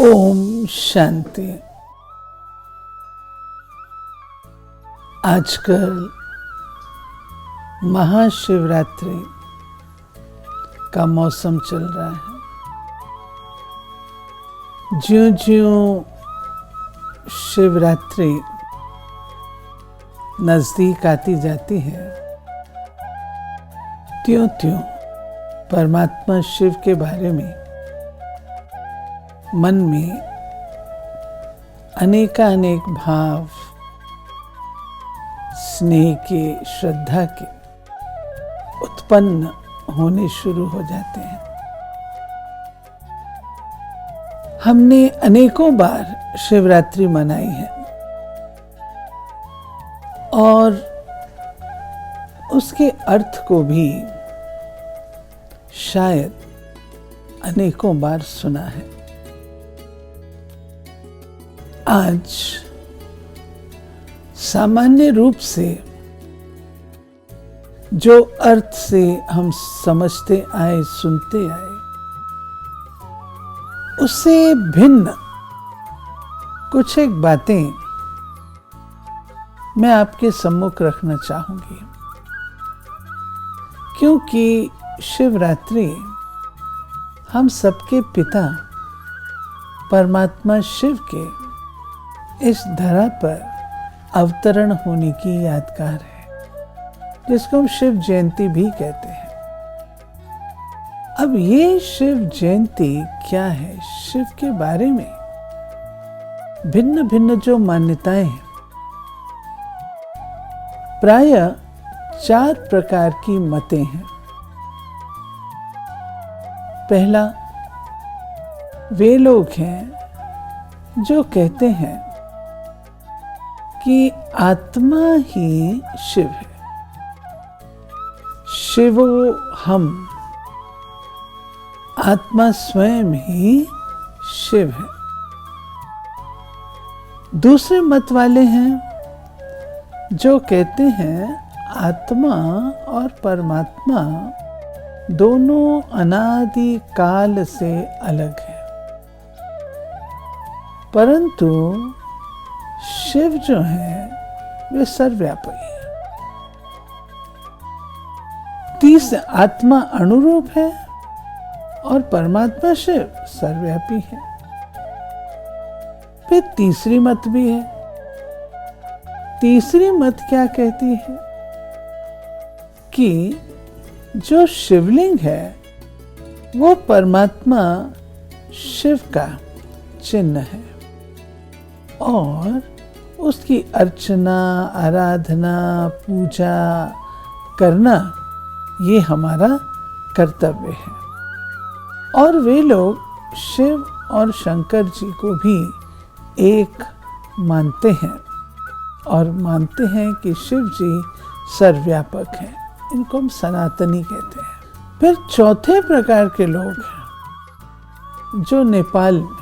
ओम शांति। आजकल महाशिवरात्रि का मौसम चल रहा है। ज्यों-ज्यों शिवरात्रि नजदीक आती जाती है, त्यों-त्यों परमात्मा शिव के बारे में मन में अनेकानेक भाव, स्नेह के, श्रद्धा के उत्पन्न होने शुरू हो जाते हैं। हमने अनेकों बार शिवरात्रि मनाई है और उसके अर्थ को भी शायद अनेकों बार सुना है। आज सामान्य रूप से जो अर्थ से हम समझते आए, सुनते आए, उससे भिन्न कुछ एक बातें मैं आपके सम्मुख रखना चाहूंगी, क्योंकि शिवरात्रि हम सबके पिता परमात्मा शिव के इस धरा पर अवतरण होने की यादगार है, जिसको हम शिव जयंती भी कहते हैं। अब ये शिव जयंती क्या है? शिव के बारे में भिन्न भिन्न जो मान्यताएं हैं, प्रायः 4 प्रकार की मतें हैं। पहला, वे लोग हैं जो कहते हैं कि आत्मा ही शिव है, शिवो हम, आत्मा स्वयं ही शिव है। दूसरे मत वाले हैं जो कहते हैं आत्मा और परमात्मा दोनों अनादि काल से अलग हैं, परंतु शिव जो है वे सर्वव्यापी है। तीसरा, आत्मा अणुरूप है और परमात्मा शिव सर्वव्यापी है। फिर तीसरी मत भी है। तीसरी मत क्या कहती है कि जो शिवलिंग है वो परमात्मा शिव का चिन्ह है और उसकी अर्चना, आराधना, पूजा करना ये हमारा कर्तव्य है। और वे लोग शिव और शंकर जी को भी एक मानते हैं और मानते हैं कि शिव जी सर्वव्यापक हैं। इनको हम सनातनी कहते हैं। फिर चौथे प्रकार के लोग हैं जो नेपाल में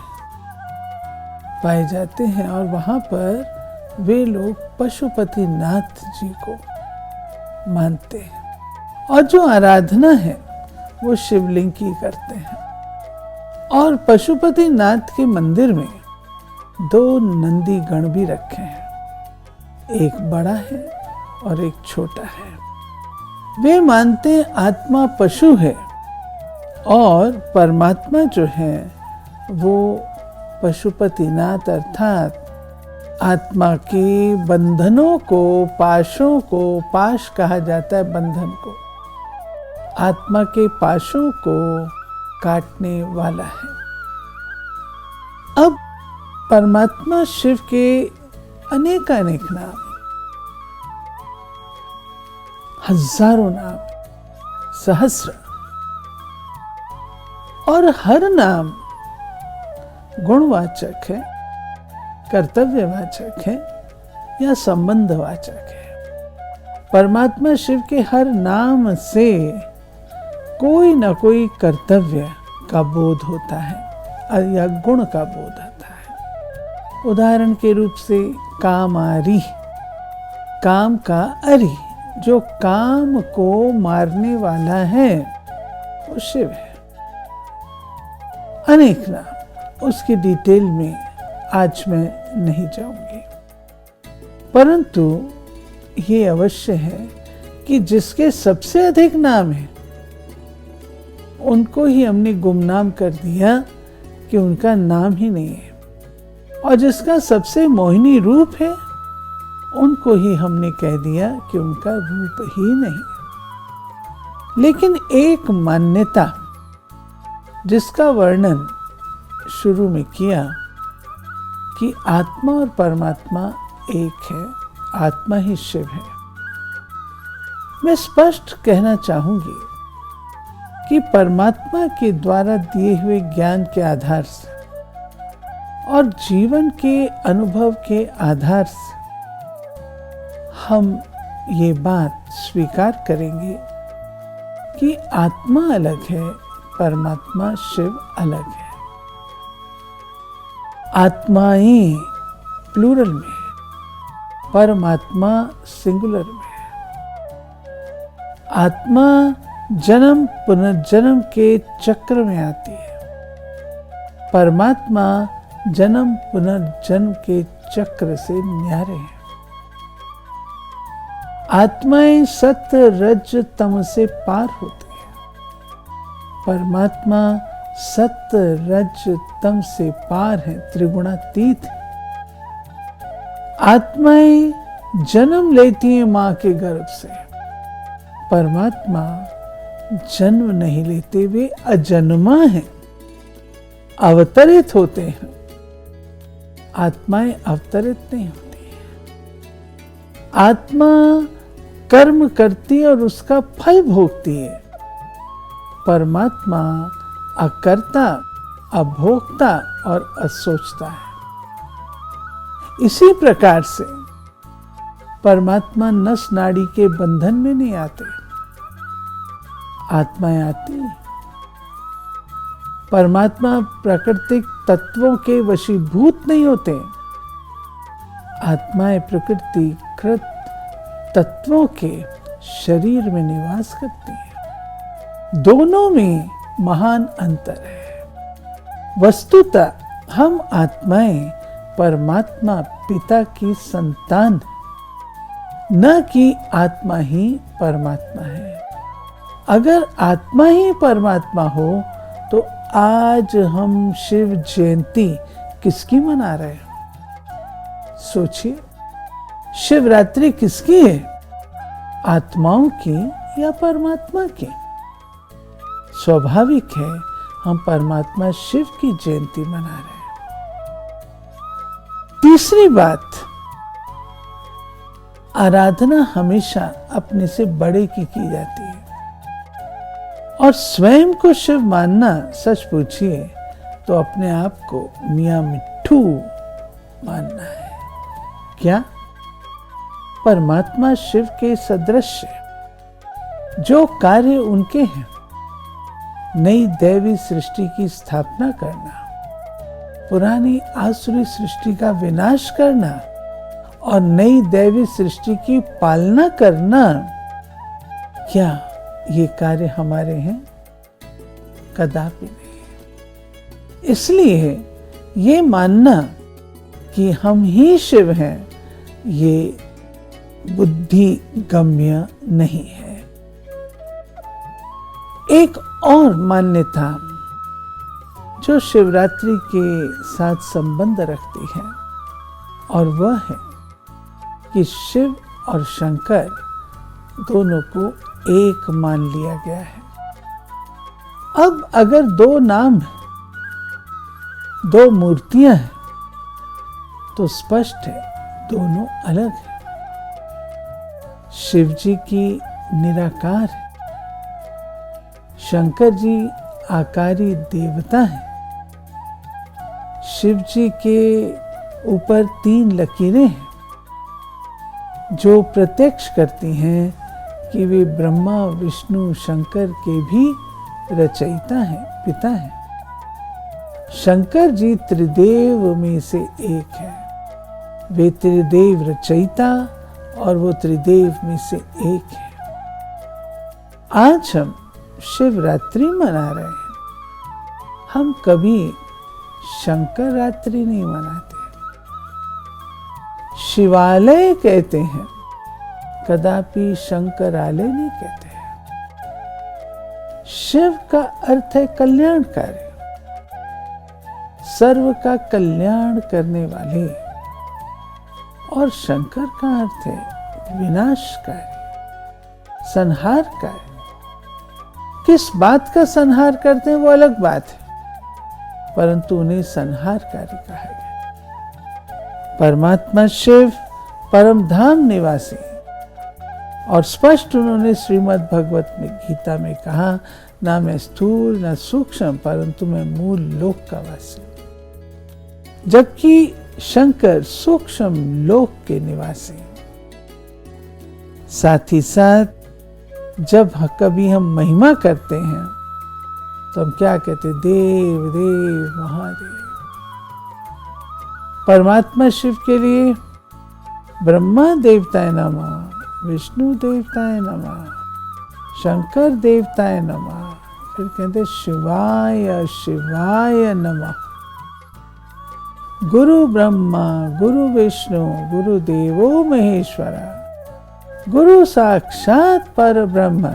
पाए जाते हैं और वहां पर वे लोग पशुपतिनाथ जी को मानते हैं और जो आराधना है वो शिवलिंग की करते हैं। और पशुपतिनाथ के मंदिर में 2 नंदी गण भी रखे हैं, एक बड़ा है और एक छोटा है। वे मानते हैं आत्मा पशु है और परमात्मा जो है वो पशुपतिनाथ अर्थात आत्मा के बंधनों को, पाशों को, पाश कहा जाता है बंधन को, आत्मा के पाशों को काटने वाला है। अब परमात्मा शिव के अनेकानेक नाम, हजारों नाम, सहस्र, और हर नाम गुणवाचक है, कर्तव्यवाचक है या संबंधवाचक है। परमात्मा शिव के हर नाम से कोई न कोई कर्तव्य का बोध होता है या गुण का बोध होता है। उदाहरण के रूप से कामारी, काम का अरि, जो काम को मारने वाला है वो शिव है। अनेक नाम, उसकी डिटेल में आज मैं नहीं जाऊंगी, परंतु ये अवश्य है कि जिसके सबसे अधिक नाम है उनको ही हमने गुमनाम कर दिया कि उनका नाम ही नहीं है, और जिसका सबसे मोहिनी रूप है उनको ही हमने कह दिया कि उनका रूप ही नहीं। लेकिन एक मान्यता जिसका वर्णन शुरू में किया कि आत्मा और परमात्मा एक है, आत्मा ही शिव है, मैं स्पष्ट कहना चाहूंगी कि परमात्मा के द्वारा दिए हुए ज्ञान के आधार से और जीवन के अनुभव के आधार से हम ये बात स्वीकार करेंगे कि आत्मा अलग है, परमात्मा शिव अलग है। आत्माएं प्लूरल में है, परमात्मा सिंगुलर में है। आत्मा जन्म पुनर्जन्म के चक्र में आती है, परमात्मा जन्म पुनर्जन्म के चक्र से न्यारे हैं। आत्माएं सत्य रज तम से पार होती है, परमात्मा सत्य रज तम से पार है, त्रिगुणातीत है। आत्माएं जन्म लेती हैं मां के गर्भ से, परमात्मा जन्म नहीं लेते, वे अजन्मा हैं, अवतरित होते हैं। आत्माएं अवतरित नहीं होती हैं। आत्मा कर्म करती है और उसका फल भोगती है, परमात्मा अकर्ता, अभोक्ता और असोचता है। इसी प्रकार से परमात्मा नस नाड़ी के बंधन में नहीं आते, आत्माएं आती हैं। परमात्मा प्राकृतिक तत्वों के वशीभूत नहीं होते, आत्माएं प्रकृति कृत तत्वों के शरीर में निवास करती हैं। दोनों में महान अंतर है। वस्तुतः हम आत्माएं परमात्मा पिता की संतान, न कि आत्मा ही परमात्मा है। अगर आत्मा ही परमात्मा हो तो आज हम शिव जयंती किसकी मना रहे हैं? सोचिए, शिवरात्रि किसकी है? आत्माओं की या परमात्मा की? स्वाभाविक है हम परमात्मा शिव की जयंती मना रहे हैं। तीसरी बात, आराधना हमेशा अपने से बड़े की जाती है, और स्वयं को शिव मानना, सच पूछिए तो अपने आप को मियां मिट्ठू मानना है। क्या? परमात्मा शिव के सदृश जो कार्य उनके हैं, नई दैवी सृष्टि की स्थापना करना, पुरानी आसुरी सृष्टि का विनाश करना और नई दैवी सृष्टि की पालना करना, क्या ये कार्य हमारे हैं? कदापि नहीं। इसलिए ये मानना कि हम ही शिव हैं, ये बुद्धि गम्य नहीं है। एक और मान्यता जो शिवरात्रि के साथ संबंध रखती है, और वह है कि शिव और शंकर दोनों को एक मान लिया गया है। अब अगर दो नाम हैं, दो मूर्तियां हैं, तो स्पष्ट है दोनों अलग हैं। शिव जी की निराकार है, शंकर जी आकारी देवता हैं। शिव जी के ऊपर 3 लकीरें हैं जो प्रत्यक्ष करती हैं कि वे ब्रह्मा विष्णु शंकर के भी रचयिता हैं, पिता हैं। शंकर जी त्रिदेव में से एक है, वे त्रिदेव रचयिता और वो त्रिदेव में से एक है। आज हम शिवरात्रि मना रहे हैं। हम कभी शंकर रात्रि नहीं मनाते। शिवालय कहते हैं, कदापि शंकरालय नहीं कहते। शिव का अर्थ है कल्याणकारी, सर्व का कल्याण करने वाले, और शंकर का अर्थ है विनाशकारी, संहारकारी। किस बात का संहार करते हैं वो अलग बात है, परंतु उन्हें संहारकारी कहा गया। परमात्मा शिव परम धाम निवासी, और स्पष्ट उन्होंने श्रीमद् भगवत में गीता में कहा, ना मैं स्थूल ना सूक्ष्म परंतु मैं मूल लोक का वासी। जबकि शंकर सूक्ष्म लोक के निवासी। साथ ही साथ जब कभी हम महिमा करते हैं तो हम क्या कहते, देव देव महादेव। परमात्मा शिव के लिए ब्रह्मा देवताय नमः, विष्णु देवताय नमः, शंकर देवताय नमः, फिर कहते शिवाय शिवाय नमः। गुरु ब्रह्मा गुरु विष्णु गुरु देवो महेश्वरा, गुरु साक्षात पर ब्रह्म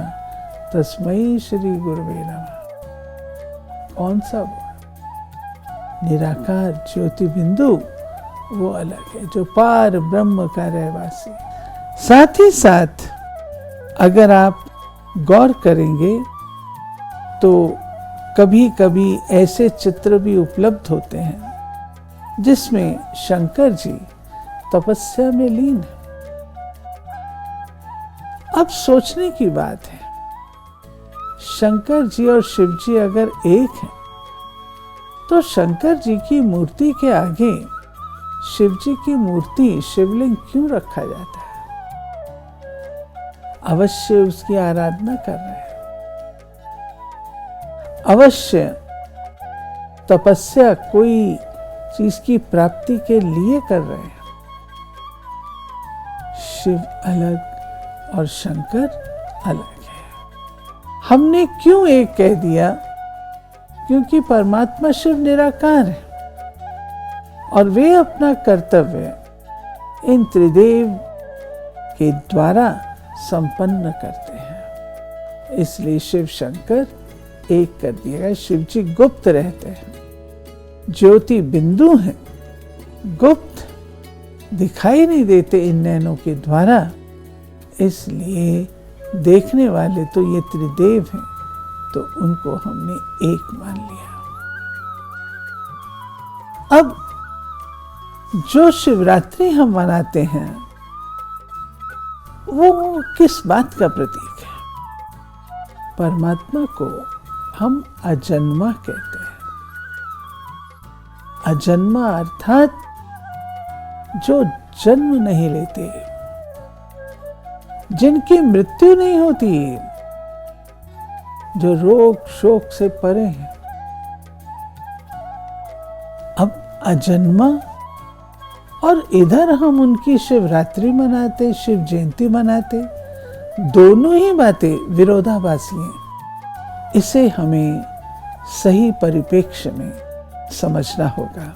तस्मै श्री गुरुवे नमः। कौन सा वो निराकार ज्योति बिंदु, वो अलग है जो पार ब्रह्म का रहवासी। साथ ही साथ अगर आप गौर करेंगे तो कभी कभी ऐसे चित्र भी उपलब्ध होते हैं जिसमें शंकर जी तपस्या में लीन है। अब सोचने की बात है, शंकर जी और शिव जी अगर एक हैं, तो शंकर जी की मूर्ति के आगे शिव जी की मूर्ति शिवलिंग क्यों रखा जाता है? अवश्य उसकी आराधना कर रहे हैं, अवश्य तपस्या कोई चीज की प्राप्ति के लिए कर रहे हैं। शिव अलग और शंकर अलग है। हमने क्यों एक कह दिया? क्योंकि परमात्मा शिव निराकार है और वे अपना कर्तव्य इन त्रिदेव के द्वारा संपन्न करते हैं। इसलिए शिव शंकर एक कर दिया गया। शिव जी गुप्त रहते हैं, ज्योति बिंदु हैं, गुप्त दिखाई नहीं देते इन नैनों के द्वारा, इसलिए देखने वाले तो ये त्रिदेव हैं, तो उनको हमने एक मान लिया। अब जो शिवरात्रि हम मनाते हैं वो किस बात का प्रतीक है? परमात्मा को हम अजन्मा कहते हैं। अजन्मा अर्थात जो जन्म नहीं लेते, जिनकी मृत्यु नहीं होती, जो रोग शोक से परे हैं। अब अजन्मा, और इधर हम उनकी शिवरात्रि मनाते, शिव जयंती मनाते, दोनों ही बातें विरोधाभासी हैं। इसे हमें सही परिप्रेक्ष्य में समझना होगा।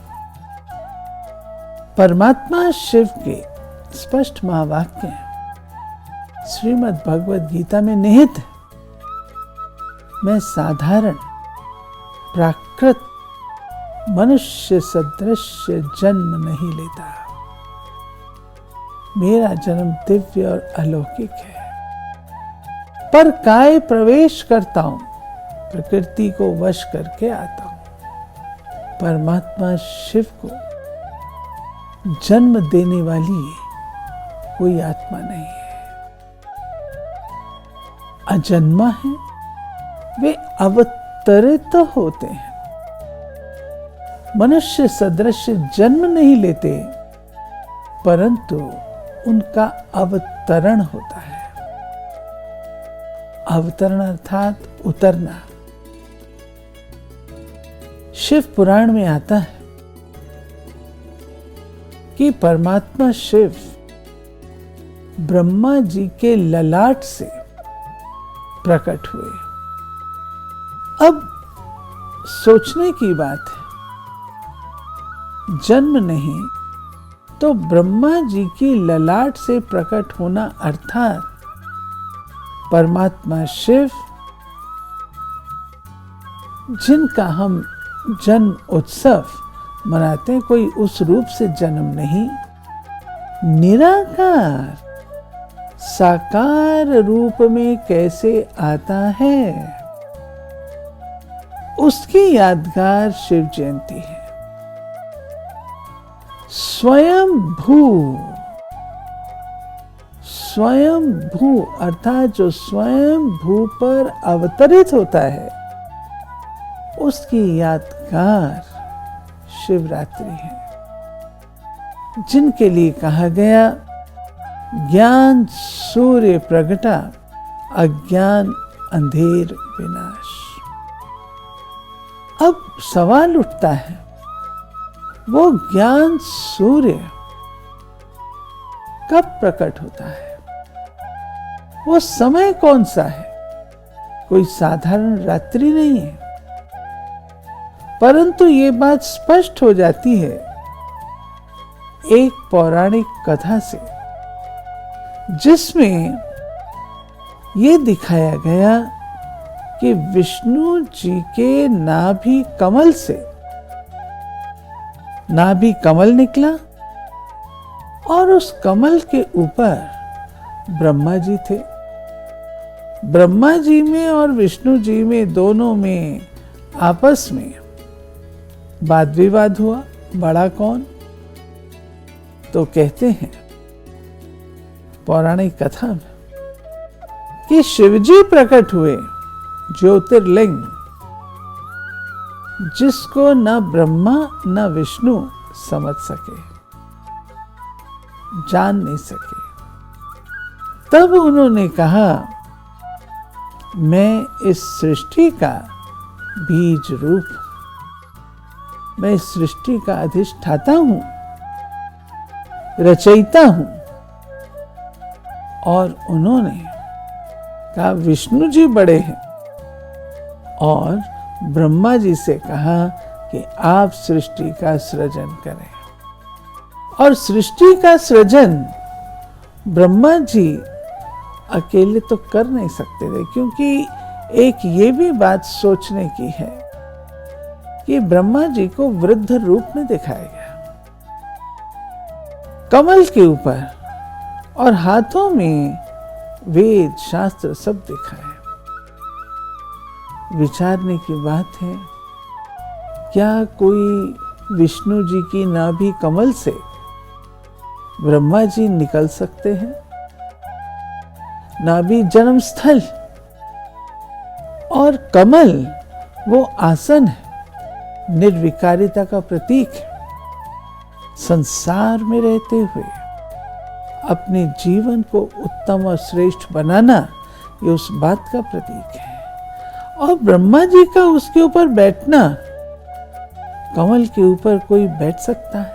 परमात्मा शिव के स्पष्ट महावाक्य हैं, श्रीमद् भगवद गीता में निहित है। मैं साधारण प्राकृत मनुष्य सदृश जन्म नहीं लेता, मेरा जन्म दिव्य और अलौकिक है। पर काय प्रवेश करता हूं, प्रकृति को वश करके आता हूं। परमात्मा शिव को जन्म देने वाली कोई आत्मा नहीं है, अजन्मा है। वे अवतरित होते हैं, मनुष्य सदृश जन्म नहीं लेते, परंतु उनका अवतरण होता है। अवतरण अर्थात उतरना। शिव पुराण में आता है कि परमात्मा शिव ब्रह्मा जी के ललाट से प्रकट हुए। अब सोचने की बात है, जन्म नहीं तो ब्रह्मा जी की ललाट से प्रकट होना अर्थात परमात्मा शिव, जिनका हम जन्म उत्सव मनाते हैं, कोई उस रूप से जन्म नहीं, निराकार साकार रूप में कैसे आता है, उसकी यादगार शिव जयंती है। स्वयं भू अर्थात जो स्वयं भू पर अवतरित होता है, उसकी यादगार शिवरात्रि है, जिनके लिए कहा गया ज्ञान सूर्य प्रगटा, अज्ञान अंधेर विनाश। अब सवाल उठता है, वो ज्ञान सूर्य कब प्रकट होता है? वो समय कौन सा है? कोई साधारण रात्रि नहीं है, परंतु ये बात स्पष्ट हो जाती है एक पौराणिक कथा से, जिसमें ये दिखाया गया कि विष्णु जी के नाभि कमल से नाभि कमल निकला और उस कमल के ऊपर ब्रह्मा जी थे। ब्रह्मा जी में और विष्णु जी में दोनों में आपस में वाद विवाद हुआ, बड़ा कौन? तो कहते हैं पौराणिक कथा में कि शिवजी प्रकट हुए, ज्योतिर्लिंग, जिसको न ब्रह्मा न विष्णु समझ सके, जान नहीं सके। तब उन्होंने कहा, मैं इस सृष्टि का बीज रूप, मैं इस सृष्टि का अधिष्ठाता हूं, रचयिता हूं। और उन्होंने कहा विष्णु जी बड़े हैं, और ब्रह्मा जी से कहा कि आप सृष्टि का सृजन करें। और सृष्टि का सृजन ब्रह्मा जी अकेले तो कर नहीं सकते थे, क्योंकि एक ये भी बात सोचने की है कि ब्रह्मा जी को वृद्ध रूप में दिखाया गया, कमल के ऊपर, और हाथों में वेद शास्त्र सब दिखाए। विचारने की बात है, क्या कोई विष्णु जी की नाभि कमल से ब्रह्मा जी निकल सकते हैं? नाभि जन्म स्थल और कमल वो आसन है, निर्विकारिता का प्रतीक है। संसार में रहते हुए अपने जीवन को उत्तम और श्रेष्ठ बनाना, ये उस बात का प्रतीक है। और ब्रह्मा जी का उसके ऊपर बैठना, कमल के ऊपर कोई बैठ सकता है?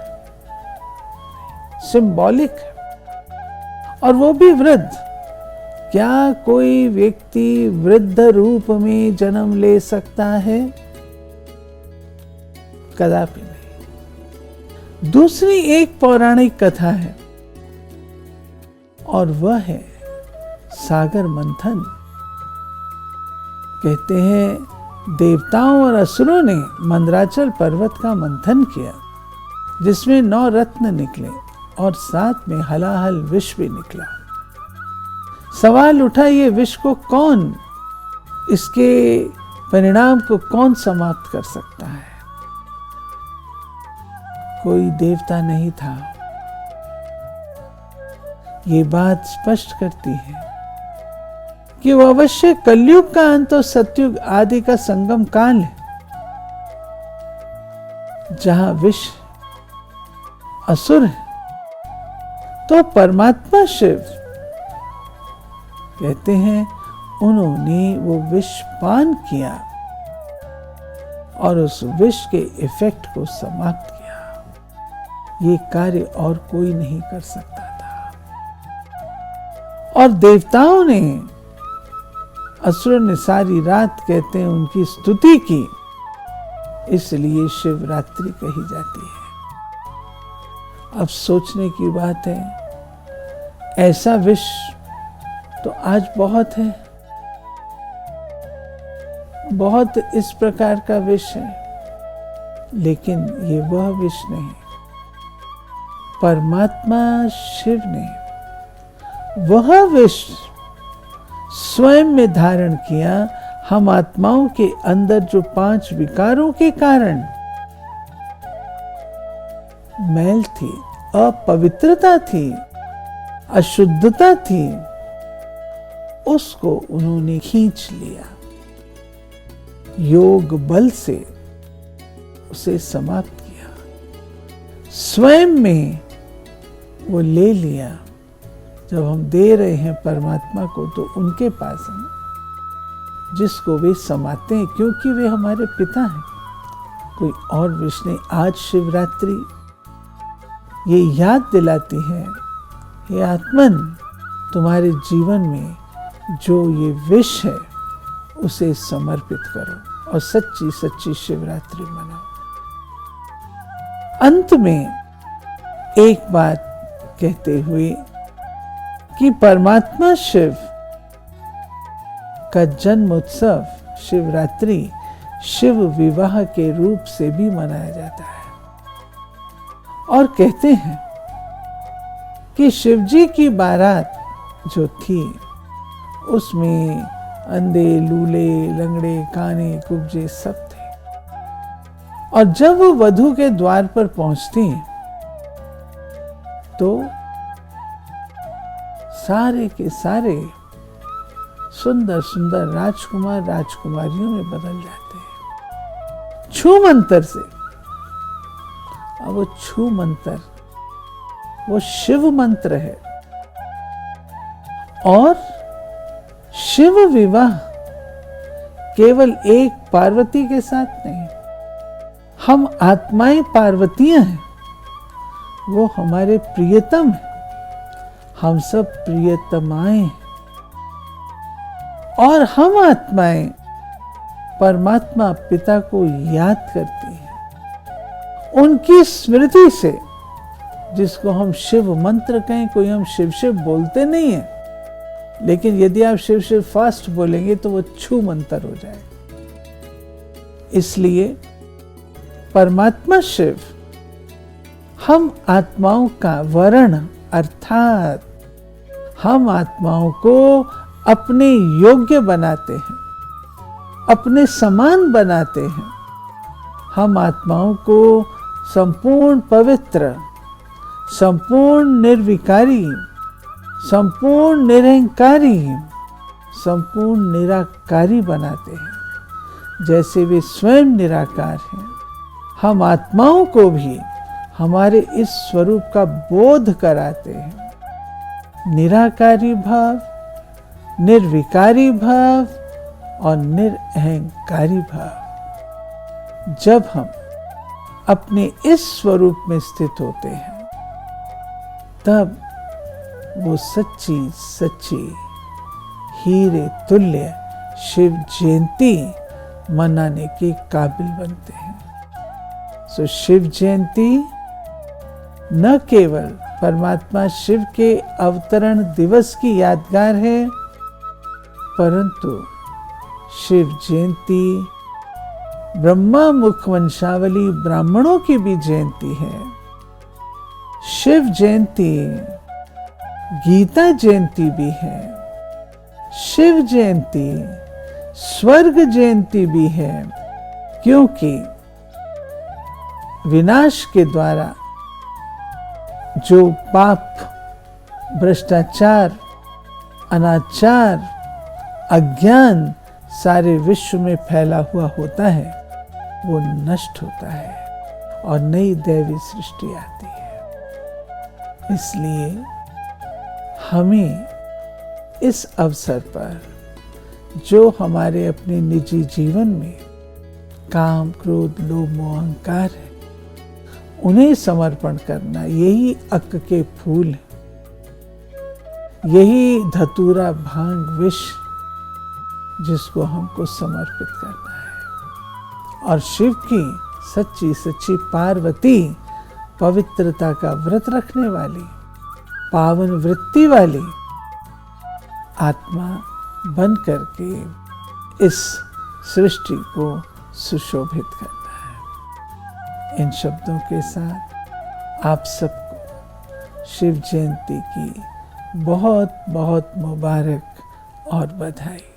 सिंबॉलिक है, और वो भी वृद्ध। क्या कोई व्यक्ति वृद्ध रूप में जन्म ले सकता है? कदापि नहीं। दूसरी एक पौराणिक कथा है, और वह है सागर मंथन। कहते हैं देवताओं और असुरों ने मंदराचल पर्वत का मंथन किया, जिसमें 9 रत्न निकले और साथ में हलाहल विष भी निकला। सवाल उठा, ये विष को कौन, इसके परिणाम को कौन समाप्त कर सकता है? कोई देवता नहीं था। ये बात स्पष्ट करती है कि वो अवश्य कलयुग का अंत और सतयुग आदि का संगम काल है, जहां विष असुर है, तो परमात्मा शिव कहते हैं उन्होंने वो विष पान किया और उस विष के इफेक्ट को समाप्त किया। ये कार्य और कोई नहीं कर सकता था। और देवताओं ने, असुरों ने सारी रात कहते हैं उनकी स्तुति की, इसलिए शिवरात्रि कही जाती है। अब सोचने की बात है, ऐसा विष तो आज बहुत है, बहुत इस प्रकार का विष है, लेकिन ये वह विष नहीं। परमात्मा शिव ने वह विष स्वयं में धारण किया। हम आत्माओं के अंदर जो 5 विकारों के कारण मैल थी, अपवित्रता थी, अशुद्धता थी, उसको उन्होंने खींच लिया, योग बल से उसे समाप्त किया, स्वयं में वो ले लिया। जब हम दे रहे हैं परमात्मा को, तो उनके पास हम जिसको वे समाते हैं, क्योंकि वे हमारे पिता हैं, कोई और विष नहीं। आज शिवरात्रि ये याद दिलाती है, हे आत्मन, तुम्हारे जीवन में जो ये विष है उसे समर्पित करो और सच्ची सच्ची शिवरात्रि मनाओ। अंत में एक बात कहते हुए कि परमात्मा शिव का जन्म उत्सव शिवरात्रि शिव विवाह के रूप से भी मनाया जाता है, और कहते हैं कि शिवजी की बारात जो थी उसमें अंधे, लूले, लंगड़े, काने, कुब्जे सब थे, और जब वो वधू के द्वार पर पहुंचती तो सारे के सारे सुंदर सुंदर राजकुमार राजकुमारियों में बदल जाते हैं छू मंत्र से। और वो छू मंत्र वो शिव मंत्र है, और शिव विवाह केवल एक पार्वती के साथ नहीं, हम आत्माएं पार्वतियां हैं, वो हमारे प्रियतम हैं, हम सब प्रियतमाएं हैं, और हम आत्माएं परमात्मा पिता को याद करती हैं, उनकी स्मृति से, जिसको हम शिव मंत्र कहें। कोई हम शिव शिव बोलते नहीं हैं, लेकिन यदि आप शिव शिव फास्ट बोलेंगे तो वो छू मंत्र हो जाए। इसलिए परमात्मा शिव हम आत्माओं का वर्ण, अर्थात हम आत्माओं को अपने योग्य बनाते हैं, अपने समान बनाते हैं। हम आत्माओं को संपूर्ण पवित्र, संपूर्ण निर्विकारी, संपूर्ण निरहंकारी, संपूर्ण निराकारी बनाते हैं। जैसे वे स्वयं निराकार हैं, हम आत्माओं को भी हमारे इस स्वरूप का बोध कराते हैं। निराकारी भाव, निर्विकारी भाव और निरअहंकारी भाव। जब हम अपने इस स्वरूप में स्थित होते हैं, तब वो सच्ची सच्ची हीरे तुल्य शिव जयंती मनाने के काबिल बनते हैं। सो शिव जयंती न केवल परमात्मा शिव के अवतरण दिवस की यादगार है, परंतु शिव जयंती ब्रह्मा मुख वंशावली ब्राह्मणों की भी जयंती है। शिव जयंती गीता जयंती भी है। शिव जयंती स्वर्ग जयंती भी है, क्योंकि विनाश के द्वारा जो पाप, भ्रष्टाचार, अनाचार, अज्ञान सारे विश्व में फैला हुआ होता है, वो नष्ट होता है और नई दैवी सृष्टि आती है। इसलिए हमें इस अवसर पर जो हमारे अपने निजी जीवन में काम, क्रोध, लोभ, मोह, अहंकार है, उन्हें समर्पण करना, यही अक्क के फूल है, यही धतूरा, भांग, विष जिसको हमको समर्पित करना है। और शिव की सच्ची सच्ची पार्वती पवित्रता का व्रत रखने वाली, पावन वृत्ति वाली आत्मा बन करके इस सृष्टि को सुशोभित करना है। इन शब्दों के साथ आप सबको शिव जयंती की बहुत बहुत मुबारक और बधाई।